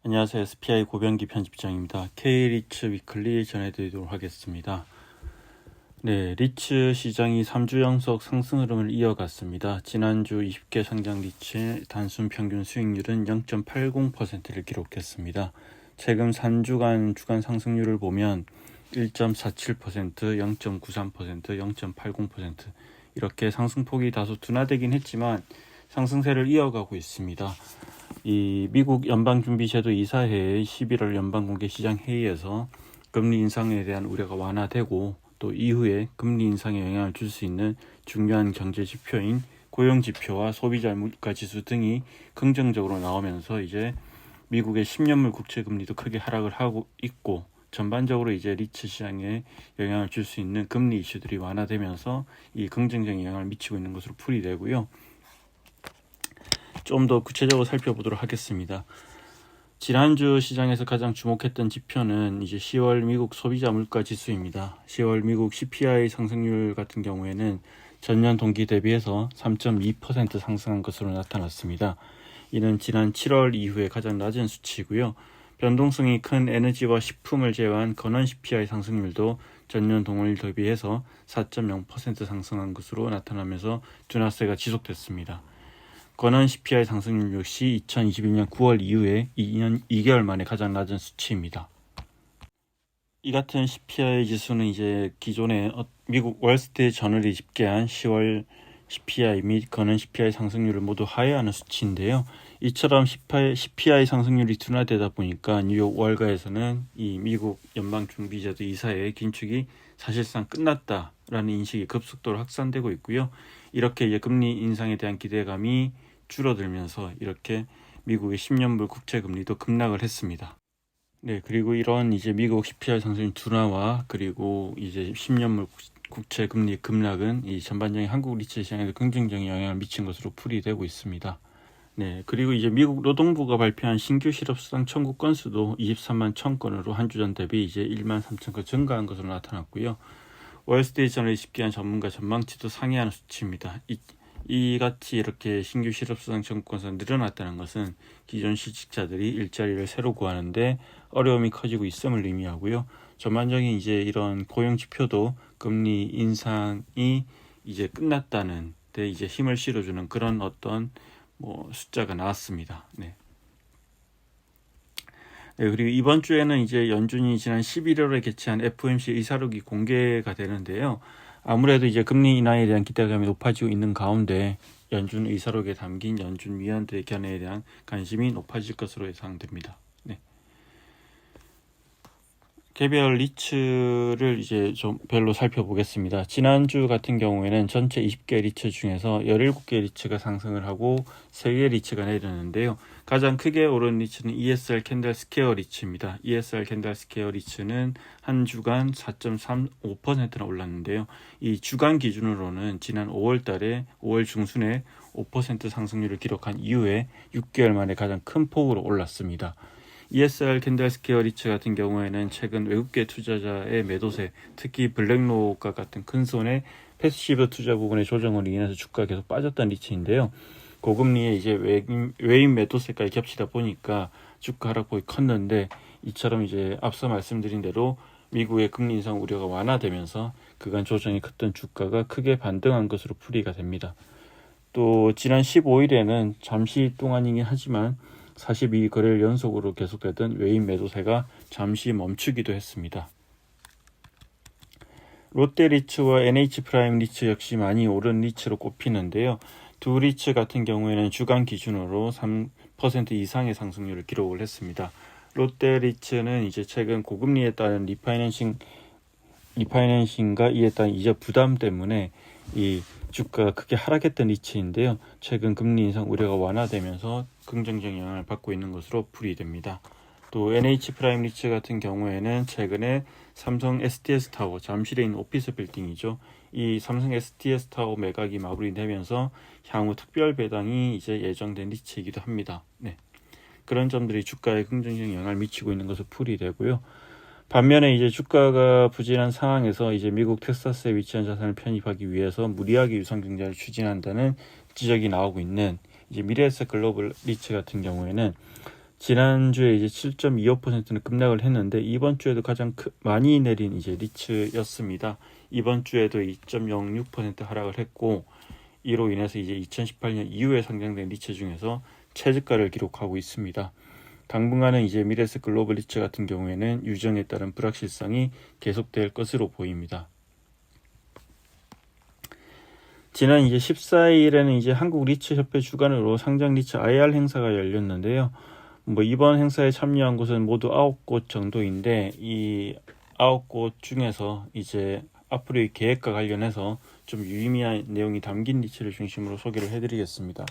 안녕하세요. SPI 고병기 편집장입니다. K리츠 위클리 전해드리도록 하겠습니다. 네, 리츠 시장이 3주 연속 상승 흐름을 이어갔습니다. 지난주 20개 상장 리츠의 단순 평균 수익률은 0.80%를 기록했습니다. 최근 3주간 주간 상승률을 보면 1.47%, 0.93%, 0.80% 이렇게 상승폭이 다소 둔화되긴 했지만 상승세를 이어가고 있습니다. 이 미국 연방준비제도 이사회의 11월 연방공개시장회의에서 금리 인상에 대한 우려가 완화되고 또 이후에 금리 인상에 영향을 줄 수 있는 중요한 경제 지표인 고용지표와 소비자 물가지수 등이 긍정적으로 나오면서 이제 미국의 10년물 국채금리도 크게 하락을 하고 있고 전반적으로 이제 리츠 시장에 영향을 줄 수 있는 금리 이슈들이 완화되면서 이 긍정적인 영향을 미치고 있는 것으로 풀이되고요. 좀 더 구체적으로 살펴보도록 하겠습니다. 지난주 시장에서 가장 주목했던 지표는 이제 10월 미국 소비자 물가 지수입니다. 10월 미국 CPI 상승률 같은 경우에는 전년 동기 대비해서 3.2% 상승한 것으로 나타났습니다. 이는 지난 7월 이후에 가장 낮은 수치이고요. 변동성이 큰 에너지와 식품을 제외한 건원 CPI 상승률도 전년 동월 대비해서 4.0% 상승한 것으로 나타나면서 둔화세가 지속됐습니다. 건원 CPI 상승률 역시 2022년 9월 이후에 2개월 만에 가장 낮은 수치입니다. 이 같은 CPI 지수는 이제 기존에 미국 월스트리트 저널이 집계한 10월 CPI 및 건원 CPI 상승률을 모두 하회하는 수치인데요. 이처럼 CPI 상승률이 둔화되다 보니까 뉴욕 월가에서는 이 미국 연방준비제도 이사회의 긴축이 사실상 끝났다라는 인식이 급속도로 확산되고 있고요. 이렇게 이제 금리 인상에 대한 기대감이 줄어들면서 이렇게 미국의 10년물 국채 금리도 급락을 했습니다. 네, 그리고 이런 이제 미국 CPI 상승 둔화와 그리고 이제 10년물 국채 금리 급락은 이 전반적인 한국 리츠 시장에도 긍정적인 영향을 미친 것으로 풀이되고 있습니다. 네, 그리고 이제 미국 노동부가 발표한 신규 실업수당 청구 건수도 23만 1000건으로 한 주 전 대비 이제 1만 3,000건 증가한 것으로 나타났고요. 월스트리트 저널이 집계한 전문가 전망치도 상회하는 수치입니다. 이같이 이렇게 신규 실업수당 청구 건수가 늘어났다는 것은 기존 실직자들이 일자리를 새로 구하는데 어려움이 커지고 있음을 의미하고요. 전반적인 이제 이런 고용 지표도 금리 인상이 이제 끝났다는 데 이제 힘을 실어주는 그런 어떤 숫자가 나왔습니다. 네. 네, 그리고 이번 주에는 이제 연준이 지난 11월에 개최한 FOMC 의사록이 공개가 되는데요. 아무래도 이제 금리 인하에 대한 기대감이 높아지고 있는 가운데 연준 의사록에 담긴 연준 위원들의 견해에 대한 관심이 높아질 것으로 예상됩니다. 네. 개별 리츠를 이제 좀 별로 살펴보겠습니다. 지난주 같은 경우에는 전체 20개 리츠 중에서 17개 리츠가 상승을 하고 3개 리츠가 내렸는데요. 가장 크게 오른 리츠는 ESR 캔들 스퀘어 리츠입니다. ESR 캔들 스퀘어 리츠는 한 주간 4.35%나 올랐는데요. 이 주간 기준으로는 지난 5월 달에 5월 중순에 5% 상승률을 기록한 이후에 6개월 만에 가장 큰 폭으로 올랐습니다. ESR 캔들 스퀘어 리츠 같은 경우에는 최근 외국계 투자자의 매도세, 특히 블랙록과 같은 큰 손의 패시브 투자 부분의 조정으로 인해서 주가가 계속 빠졌던 리츠인데요. 고금리에 이제 외인 매도세까지 겹치다 보니까 주가 하락폭이 컸는데 이처럼 이제 앞서 말씀드린 대로 미국의 금리 인상 우려가 완화되면서 그간 조정이 컸던 주가가 크게 반등한 것으로 풀이가 됩니다. 또 지난 15일에는 잠시 동안이긴 하지만 42거래일 연속으로 계속되던 외인 매도세가 잠시 멈추기도 했습니다. 롯데리츠와 NH프라임 리츠 역시 많이 오른 리츠로 꼽히는데요. 두 리츠 같은 경우에는 주간 기준으로 3% 이상의 상승률을 기록을 했습니다. 롯데리츠는 이제 최근 고금리에 따른 리파이낸싱과 이에 따른 이자 부담 때문에 이 주가가 크게 하락했던 리츠인데요. 최근 금리 인상 우려가 완화되면서 긍정적 영향을 받고 있는 것으로 풀이됩니다. 또 NH프라임 리츠 같은 경우에는 최근에 삼성 SDS 타워, 잠실에 있는 오피스 빌딩이죠. 이 삼성 SDS 타워 매각이 마무리되면서 향후 특별 배당이 이제 예정된 리츠이기도 합니다. 네. 그런 점들이 주가에 긍정적 영향을 미치고 있는 것으로 풀이되고요. 반면에 이제 주가가 부진한 상황에서 이제 미국 텍사스에 위치한 자산을 편입하기 위해서 무리하게 유상 증자를 추진한다는 지적이 나오고 있는 이제 미래에셋 글로벌 리츠 같은 경우에는 지난주에 이제 7.25%는 급락을 했는데 이번 주에도 가장 많이 내린 이제 리츠였습니다. 이번 주에도 2.06% 하락을 했고 이로 인해서 이제 2018년 이후에 상장된 리츠 중에서 최저가를 기록하고 있습니다. 당분간은 이제 미래에셋 글로벌 리츠 같은 경우에는 유정에 따른 불확실성이 계속될 것으로 보입니다. 지난 이제 14일에는 이제 한국 리츠 협회 주관으로 상장 리츠 IR 행사가 열렸는데요. 뭐 이번 행사에 참여한 곳은 모두 9곳 정도인데 이 9곳 중에서 이제 앞으로의 계획과 관련해서 좀 유의미한 내용이 담긴 리츠를 중심으로 소개를 해드리겠습니다.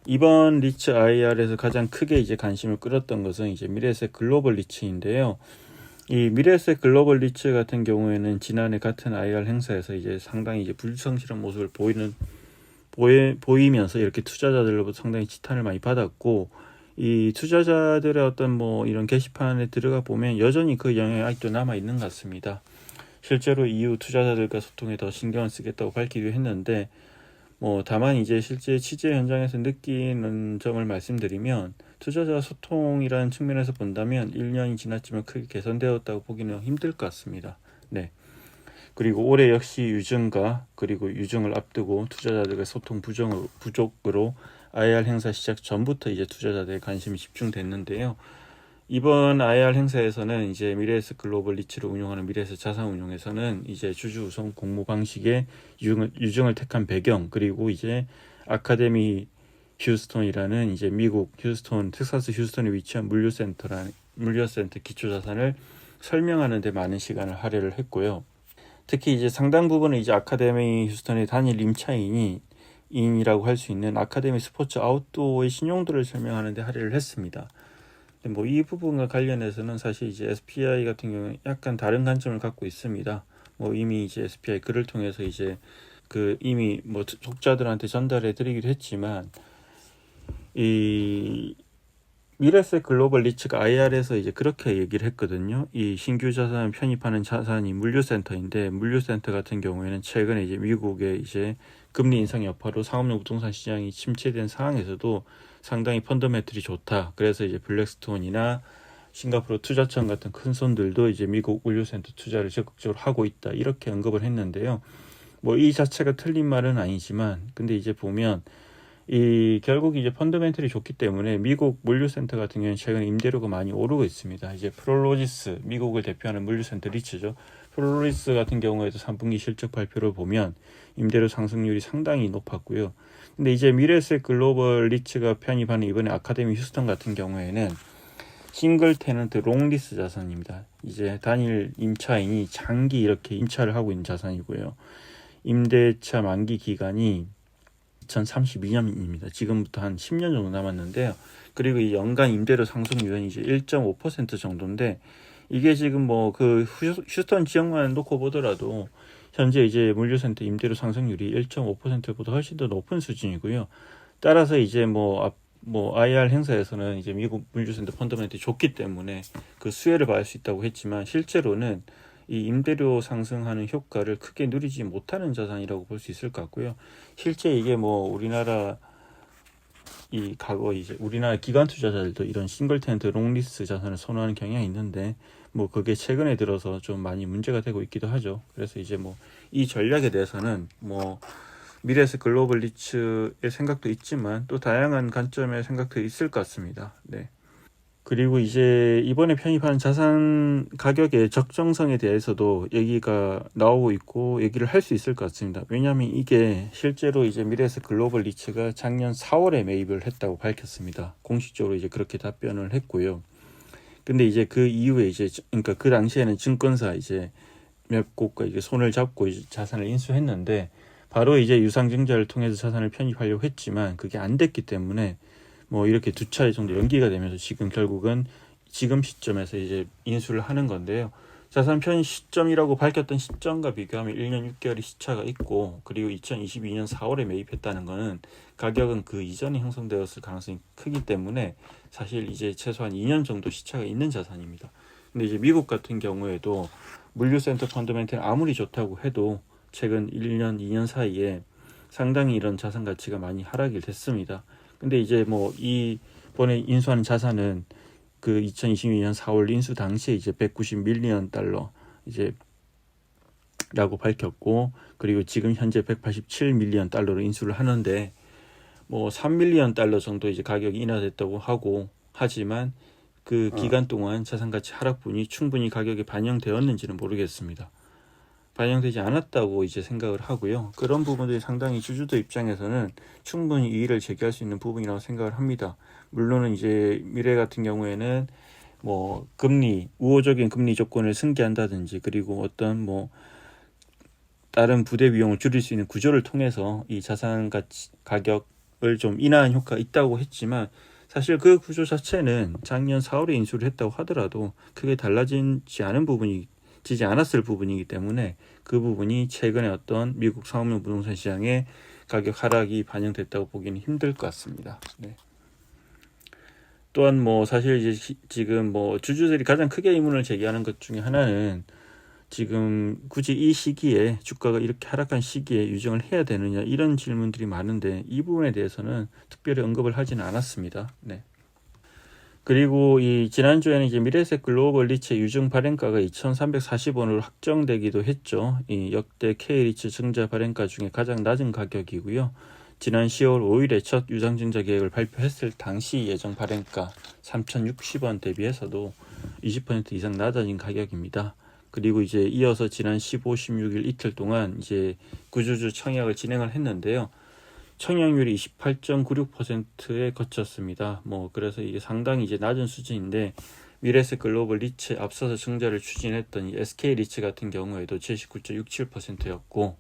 이번 리츠 IR에서 가장 크게 이제 관심을 끌었던 것은 이제 미래에셋 글로벌 리츠인데요. 이 미래에셋 글로벌 리츠 같은 경우에는 지난해 같은 IR 행사에서 이제 상당히 이제 불성실한 모습을 보이면서 이렇게 투자자들로부터 상당히 지탄을 많이 받았고, 이 투자자들의 어떤 뭐 이런 게시판에 들어가 보면 여전히 그 영향이 아직도 남아 있는 것 같습니다. 실제로 이후 투자자들과 소통에 더 신경을 쓰겠다고 밝히기도 했는데, 뭐 다만 이제 실제 취재 현장에서 느끼는 점을 말씀드리면 투자자 소통이라는 측면에서 본다면 1년이 지났지만 크게 개선되었다고 보기는 힘들 것 같습니다. 네. 그리고 올해 역시 유증과 그리고 유증을 앞두고 투자자들의 소통 부족으로 IR 행사 시작 전부터 이제 투자자들의 관심이 집중됐는데요. 이번 IR 행사에서는 이제 미래에셋 글로벌 리츠를 운영하는 미래에셋 자산운용에서는 이제 주주 우선 공모 방식의 유증을 택한 배경, 그리고 이제 아카데미 휴스톤이라는 이제 미국 휴스톤, 텍사스 휴스톤에 위치한 물류센터 기초자산을 설명하는 데 많은 시간을 할애를 했고요. 특히 이제 상당 부분은 이제 아카데미 휴스톤의 단일 임차인이라고 할 수 있는 아카데미 스포츠 아웃도어의 신용도를 설명하는 데 할애를 했습니다. 뭐 이 부분과 관련해서는 사실 이제 SPI 같은 경우는 약간 다른 관점을 갖고 있습니다. 뭐 이미 이제 SPI 글을 통해서 이제 그 이미 뭐 독자들한테 전달해 드리기도 했지만, 이 미래에셋 글로벌 리츠가 IR에서 이제 그렇게 얘기를 했거든요. 이 신규 자산을 편입하는 자산이 물류센터인데, 물류센터 같은 경우에는 최근에 이제 미국의 이제 금리 인상 여파로 상업용 부동산 시장이 침체된 상황에서도 상당히 펀더멘털이 좋다. 그래서 이제 블랙스톤이나 싱가포르 투자청 같은 큰 손들도 이제 미국 물류센터 투자를 적극적으로 하고 있다. 이렇게 언급을 했는데요. 뭐 이 자체가 틀린 말은 아니지만, 근데 이제 보면 결국 이제 펀더멘털이 좋기 때문에 미국 물류센터 같은 경우는 최근 임대료가 많이 오르고 있습니다. 이제 프롤로지스, 미국을 대표하는 물류센터 리츠죠. 프롤로지스 같은 경우에도 3분기 실적 발표를 보면 임대료 상승률이 상당히 높았고요. 근데 이제 미래에셋 글로벌 리츠가 편입하는 이번에 아카데미 휴스턴 같은 경우에는 싱글 테넌트 롱리스 자산입니다. 이제 단일 임차인이 장기 이렇게 임차를 하고 있는 자산이고요. 임대차 만기 기간이 2032년입니다. 지금부터 한 10년 정도 남았는데요. 그리고 이 연간 임대료 상승률은 이제 1.5% 정도인데, 이게 지금 뭐 그 휴스턴 지역만 놓고 보더라도 현재 이제 물류센터 임대료 상승률이 1.5%보다 훨씬 더 높은 수준이고요. 따라서 이제 뭐 IR 행사에서는 이제 미국 물류센터 펀더멘털이 좋기 때문에 그 수혜를 받을 수 있다고 했지만, 실제로는 이 임대료 상승하는 효과를 크게 누리지 못하는 자산이라고 볼 수 있을 것 같고요. 실제 이게 뭐 우리나라 기관 투자자들도 이런 싱글 테넌트 롱리스 자산을 선호하는 경향이 있는데, 뭐 그게 최근에 들어서 좀 많이 문제가 되고 있기도 하죠. 그래서 이제 뭐 이 전략에 대해서는 뭐 미래에셋 글로벌 리츠의 생각도 있지만 또 다양한 관점의 생각도 있을 것 같습니다. 네. 그리고 이제 이번에 편입한 자산 가격의 적정성에 대해서도 얘기가 나오고 있고 얘기를 할 수 있을 것 같습니다. 왜냐하면 이게 실제로 이제 미래에셋 글로벌 리츠가 작년 4월에 매입을 했다고 밝혔습니다. 공식적으로 이제 그렇게 답변을 했고요. 근데 이제 그 이후에 이제 그러니까 그 당시에는 증권사 이제 몇 곳과 이제 손을 잡고 이제 자산을 인수했는데, 바로 이제 유상증자를 통해서 자산을 편입하려고 했지만 그게 안 됐기 때문에 뭐 이렇게 두 차례 정도 연기가 되면서 지금 결국은 지금 시점에서 이제 인수를 하는 건데요. 자산 편입 시점이라고 밝혔던 시점과 비교하면 1년 6개월의 시차가 있고, 그리고 2022년 4월에 매입했다는 것은 가격은 그 이전에 형성되었을 가능성이 크기 때문에 사실 이제 최소한 2년 정도 시차가 있는 자산입니다. 근데 이제 미국 같은 경우에도 물류센터 펀더멘털이 아무리 좋다고 해도 최근 1년, 2년 사이에 상당히 이런 자산 가치가 많이 하락이 됐습니다. 근데 이제 뭐 이 이번에 인수하는 자산은 그 2022년 4월 인수 당시에 이제 190밀리언 달러 이제 라고 밝혔고, 그리고 지금 현재 187밀리언 달러로 인수를 하는데, 뭐 3밀리언 달러 정도 이제 가격이 인하됐다고 하고, 하지만 그 기간 동안 자산 가치 하락분이 충분히 가격에 반영되었는지는 모르겠습니다. 반영되지 않았다고 이제 생각을 하고요. 그런 부분들이 상당히 주주들 입장에서는 충분히 이의를 제기할 수 있는 부분이라고 생각을 합니다. 물론은 이제 미래 같은 경우에는 뭐 금리, 우호적인 금리 조건을 승계한다든지, 그리고 어떤 뭐 다른 부대 비용을 줄일 수 있는 구조를 통해서 이 자산 가치 가격을 좀 인하한 효과가 있다고 했지만, 사실 그 구조 자체는 작년 4월에 인수를 했다고 하더라도 크게 달라지지 않은 부분이 지지 않았을 부분이기 때문에, 그 부분이 최근에 어떤 미국 상업용 부동산 시장의 가격 하락이 반영됐다고 보기는 힘들 것 같습니다. 네. 또한 뭐 사실 이제 지금 뭐 주주들이 가장 크게 의문을 제기하는 것 중에 하나는, 지금 굳이 이 시기에 주가가 이렇게 하락한 시기에 유증을 해야 되느냐, 이런 질문들이 많은데, 이 부분에 대해서는 특별히 언급을 하지는 않았습니다. 네. 그리고 이 지난주에는 이제 미래에셋 글로벌 리츠 유증 발행가가 2,340원으로 확정되기도 했죠. 이 역대 K리츠 증자 발행가 중에 가장 낮은 가격이고요. 지난 10월 5일에 첫 유상증자 계획을 발표했을 당시 예정 발행가 3,060원 대비해서도 20% 이상 낮아진 가격입니다. 그리고 이제 이어서 지난 15, 16일 이틀 동안 이제 구주주 청약을 진행을 했는데요. 청약률이 28.96%에 거쳤습니다. 뭐 그래서 이게 상당히 이제 낮은 수준인데, 미래에셋 글로벌 리츠 앞서서 증자를 추진했던 이 SK 리츠 같은 경우에도 79.67%였고,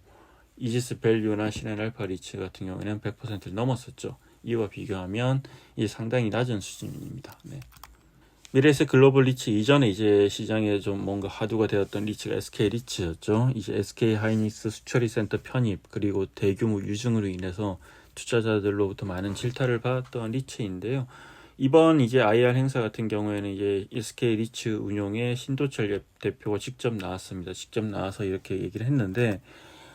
이지스 밸류나 신한알파 리츠 같은 경우에는 100%를 넘었었죠. 이와 비교하면 이게 상당히 낮은 수준입니다. 네. 미래에셋 글로벌 리츠 이전에 이제 시장에 좀 뭔가 화두가 되었던 리츠가 SK 리츠였죠. 이제 SK 하이닉스 수처리 센터 편입, 그리고 대규모 유증으로 인해서 투자자들로부터 많은 질타를 받았던 리츠인데요. 이번 이제 IR 행사 같은 경우에는 이제 SK 리츠 운용의 신도철 대표가 직접 나왔습니다. 직접 나와서 이렇게 얘기를 했는데,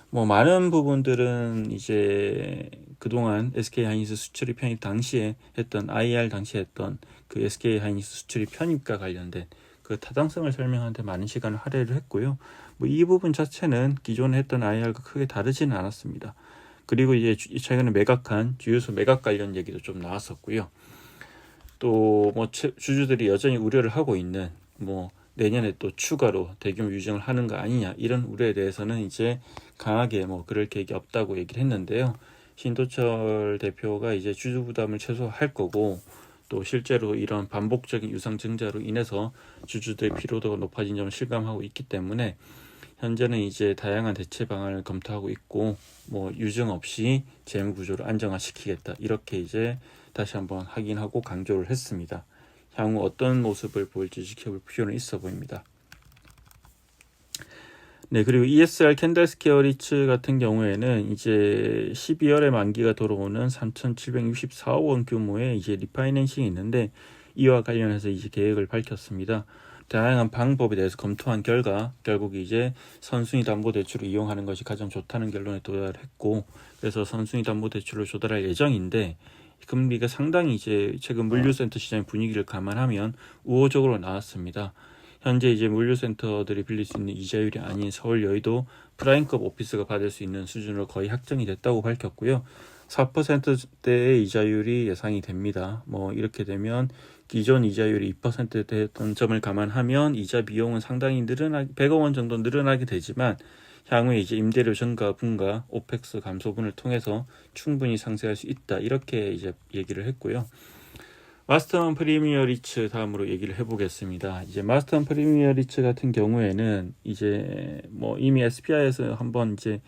뭐 많은 부분들은 이제 그동안 SK 하이닉스 수출이 편입 당시에 했던 IR 당시에 했던 그 SK 하이닉스 수출이 편입과 관련된 그 타당성을 설명하는데 많은 시간을 할애를 했고요. 뭐 이 부분 자체는 기존에 했던 IR과 크게 다르지는 않았습니다. 그리고 이제 최근에 매각한 주유소 매각 관련 얘기도 좀 나왔었고요. 또 뭐 주주들이 여전히 우려를 하고 있는 뭐 내년에 또 추가로 대규모 유증을 하는 거 아니냐, 이런 우려에 대해서는 이제 강하게 뭐 그럴 계획이 없다고 얘기를 했는데요. 신도철 대표가 이제 주주 부담을 최소화할 거고, 또 실제로 이런 반복적인 유상 증자로 인해서 주주들의 피로도가 높아진 점을 실감하고 있기 때문에 현재는 이제 다양한 대체 방안을 검토하고 있고, 뭐 유증 없이 재무 구조를 안정화시키겠다, 이렇게 이제 다시 한번 확인하고 강조를 했습니다. 향후 어떤 모습을 보일지 지켜볼 필요는 있어 보입니다. 네, 그리고 ESR 캔들스퀘어 리츠 같은 경우에는 이제 12월에 만기가 돌아오는 3,764억 원 규모의 이제 리파이낸싱이 있는데, 이와 관련해서 이제 계획을 밝혔습니다. 다양한 방법에 대해서 검토한 결과 결국 이제 선순위 담보 대출을 이용하는 것이 가장 좋다는 결론에 도달했고, 그래서 선순위 담보 대출을 조달할 예정인데, 금리가 상당히 이제 최근 물류센터 시장의 분위기를 감안하면 우호적으로 나왔습니다. 현재 이제 물류센터들이 빌릴 수 있는 이자율이 아닌 서울 여의도 프라임급 오피스가 받을 수 있는 수준으로 거의 확정이 됐다고 밝혔고요. 4%대의 이자율이 예상이 됩니다. 뭐 이렇게 되면 기존 이자율이 2%대였던 점을 감안하면 이자 비용은 상당히 100억 원 정도 늘어나게 되지만, 향후에 이제 임대료 증가 분과 오펙스 감소분을 통해서 충분히 상쇄할 수 있다, 이렇게 이제 얘기를 했고요. 마스터원 프리미어 리츠 다음으로 얘기를 해보겠습니다. 이제 마스터원 프리미어 리츠 같은 경우에는 이제 뭐 이미 SPI에서 한번 이제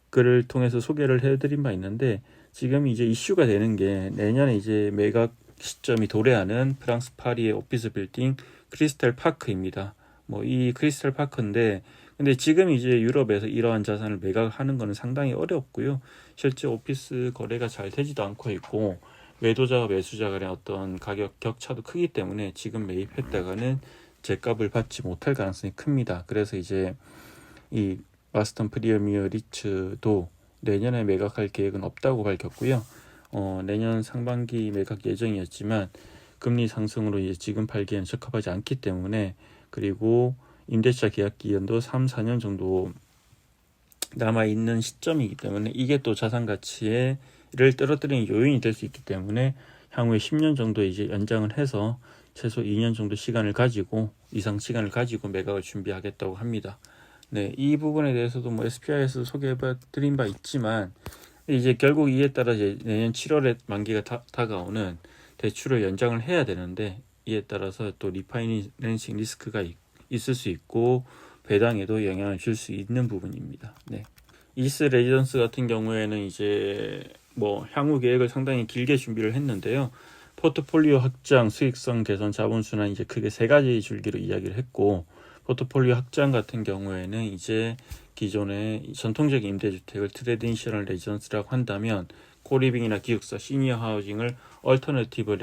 글을 통해서 소개를 해드린 바 있는데, 지금 이제 이슈가 되는 게 내년에 이제 매각 시점이 도래하는 프랑스 파리의 오피스 빌딩 크리스탈 파크입니다. 뭐 이 크리스탈 파크인데, 근데 지금 이제 유럽에서 이러한 자산을 매각하는 것은 상당히 어렵고요. 실제 오피스 거래가 잘 되지도 않고 있고, 매도자와 매수자 간의 어떤 가격 격차도 크기 때문에 지금 매입했다가는 제값을 받지 못할 가능성이 큽니다. 그래서 이제 이 마스턴 프리미어 리츠도 내년에 매각할 계획은 없다고 밝혔고요. 내년 상반기 매각 예정이었지만 금리 상승으로 이제 지금 팔기에는 적합하지 않기 때문에, 그리고 임대차 계약 기간도 3, 4년 정도 남아있는 시점이기 때문에 이게 또 자산 가치를 떨어뜨리는 요인이 될 수 있기 때문에 향후에 10년 정도 이제 연장을 해서 최소 2년 정도 이상 시간을 가지고 매각을 준비하겠다고 합니다. 네, 이 부분에 대해서도 뭐 SPI에서 소개해 드린 바 있지만, 이제 결국 이에 따라 이제 내년 7월에 만기가 다가오는 대출을 연장을 해야 되는데, 이에 따라서 또 리파이낸싱 리스크가 있을 수 있고 배당에도 영향을 줄 수 있는 부분입니다. 네. 이스 레지던스 같은 경우에는 이제 뭐 향후 계획을 상당히 길게 준비를 했는데요. 포트폴리오 확장, 수익성 개선, 자본순환, 이제 크게 세 가지 줄기로 이야기를 했고, 포트폴리오 확장 같은 경우에는 이제 기존의 전통적인 임대주택을 트레디셔널 레지던스라고 한다면 코리빙이나 기숙사, 시니어 하우징을 얼터너티브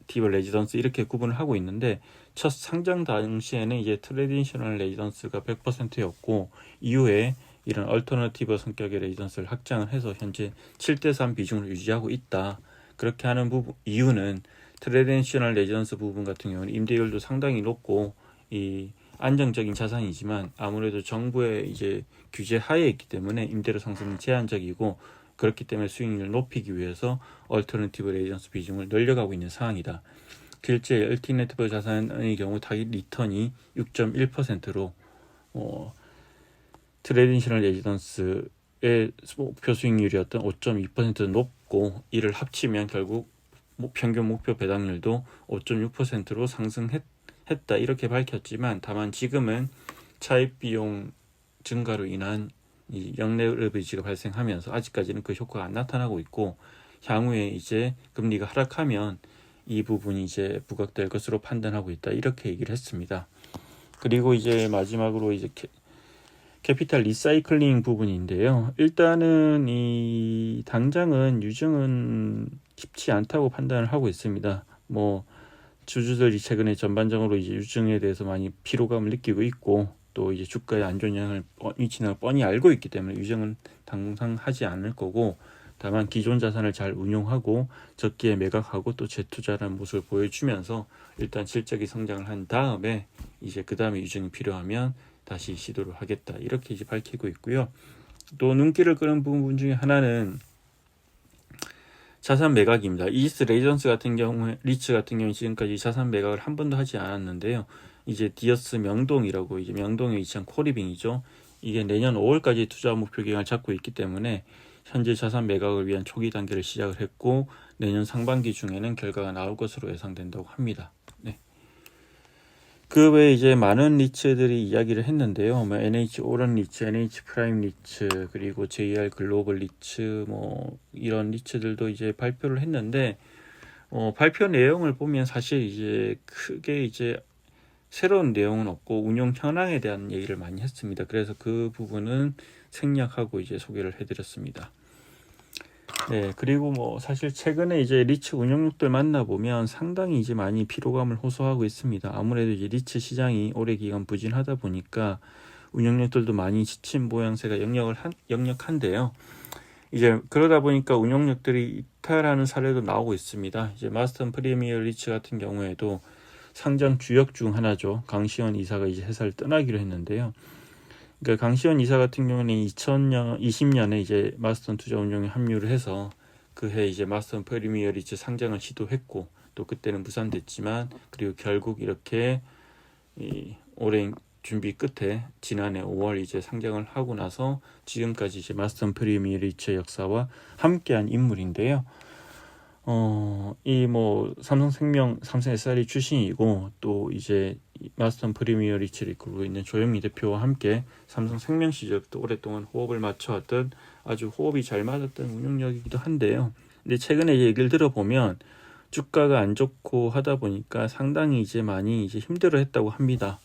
레지던스 이렇게 구분을 하고 있는데, 첫 상장 당시에는 이제 트레디셔널 레지던스가 100%였고 이후에 이런 얼터너티브 성격의 레지던스를 확장을 해서 현재 7대3 비중을 유지하고 있다. 그렇게 하는 이유는 트레디셔널 레지던스 부분 같은 경우는 임대율도 상당히 높고 이 안정적인 자산이지만 아무래도 정부의 이제 규제 하에 있기 때문에 임대료 상승은 제한적이고, 그렇기 때문에 수익률을 높이기 위해서 얼터너티브 레지던스 비중을 늘려가고 있는 상황이다. 실제 얼티네티브 자산의 경우 타깃 리턴이 6.1%로 트레디셔널 레지던스의 목표 수익률이었던 5.2% 높고, 이를 합치면 결국 평균 목표 배당률도 5.6%로 상승했다 이렇게 밝혔지만, 다만 지금은 차입 비용 증가로 인한 이 역내 레버리지가 발생하면서 아직까지는 그 효과가 안 나타나고 있고, 향후에 이제 금리가 하락하면 이 부분이 이제 부각될 것으로 판단하고 있다 이렇게 얘기를 했습니다. 그리고 이제 마지막으로 이제 캐피탈 리사이클링 부분인데요. 일단은 이 당장은 유증은 쉽지 않다고 판단을 하고 있습니다. 뭐 주주들이 최근에 전반적으로 이제 유증에 대해서 많이 피로감을 느끼고 있고, 또 이제 주가의 안 좋은 영향을 미치는 걸 뻔히 알고 있기 때문에 유증은 당장 하지 않을 거고, 다만 기존 자산을 잘 운용하고 적기에 매각하고 또 재투자라는 모습을 보여주면서 일단 실적이 성장을 한 다음에 이제 그 다음에 유증이 필요하면 다시 시도를 하겠다 이렇게 이제 밝히고 있고요. 또 눈길을 끄는 부분 중에 하나는 자산 매각입니다. 이스트 레지던스 같은 경우에, 리츠 같은 경우에 지금까지 자산 매각을 한 번도 하지 않았는데요. 이제 디어스 명동이라고, 이제 명동에 위치한 코리빙이죠. 이게 내년 5월까지 투자 목표 기간을 잡고 있기 때문에 현재 자산 매각을 위한 초기 단계를 시작을 했고, 내년 상반기 중에는 결과가 나올 것으로 예상된다고 합니다. 네. 그 외에 이제 많은 리츠들이 이야기를 했는데요. 뭐 NH 오런 리츠, NH 프라임 리츠, 그리고 JR 글로벌 리츠, 뭐 이런 리츠들도 이제 발표를 했는데, 발표 내용을 보면 사실 이제 크게 이제 새로운 내용은 없고 운용 현황에 대한 얘기를 많이 했습니다. 그래서 그 부분은 생략하고 이제 소개를 해드렸습니다. 네, 그리고 뭐 사실 최근에 이제 리츠 운용력들 만나보면 상당히 이제 많이 피로감을 호소하고 있습니다. 아무래도 이제 리츠 시장이 오래 기간 부진하다 보니까 운용력들도 많이 지친 모양새가 역력한데요. 이제 그러다 보니까 운용력들이 이탈하는 사례도 나오고 있습니다. 이제 마스턴 프리미어 리츠 같은 경우에도 상장 주역 중 하나죠. 강시원 이사가 이제 회사를 떠나기로 했는데요. 그러니까 강시원 이사 같은 경우는 2020년에 이제 마스턴 투자운용에 합류를 해서 그해 이제 마스턴 프리미어 리츠 상장을 시도했고, 또 그때는 무산됐지만, 그리고 결국 이렇게 오랜 준비 끝에 지난해 5월 이제 상장을 하고 나서 지금까지 이제 마스턴 프리미어 리츠의 역사와 함께한 인물인데요. 이 뭐 삼성 SRE 출신이고, 또 이제 마스턴 프리미어 리츠를 이끌고 있는 조영미 대표와 함께 삼성생명 시절부터 오랫동안 호흡을 맞춰왔던 아주 호흡이 잘 맞았던 운영력이기도 한데요. 근데 최근에 얘기를 들어보면 주가가 안 좋고 하다 보니까 상당히 이제 많이 이제 힘들어했다고 합니다.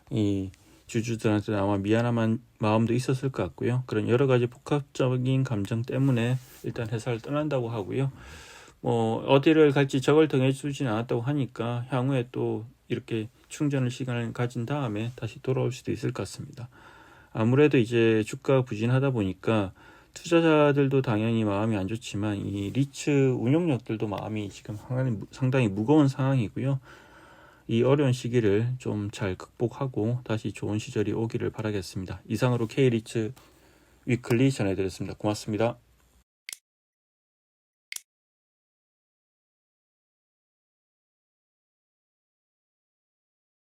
이 주주들한테는 아마 미안한 마음도 있었을 것 같고요. 그런 여러 가지 복합적인 감정 때문에 일단 회사를 떠난다고 하고요. 뭐 어디를 갈지 적을 정해주진 않았다고 하니까 향후에 또 이렇게 충전을 시간을 가진 다음에 다시 돌아올 수도 있을 것 같습니다. 아무래도 이제 주가가 부진하다 보니까 투자자들도 당연히 마음이 안 좋지만 이 리츠 운용력들도 마음이 지금 상당히 무거운 상황이고요. 이 어려운 시기를 좀 잘 극복하고 다시 좋은 시절이 오기를 바라겠습니다. 이상으로 K리츠 위클리 전해드렸습니다. 고맙습니다.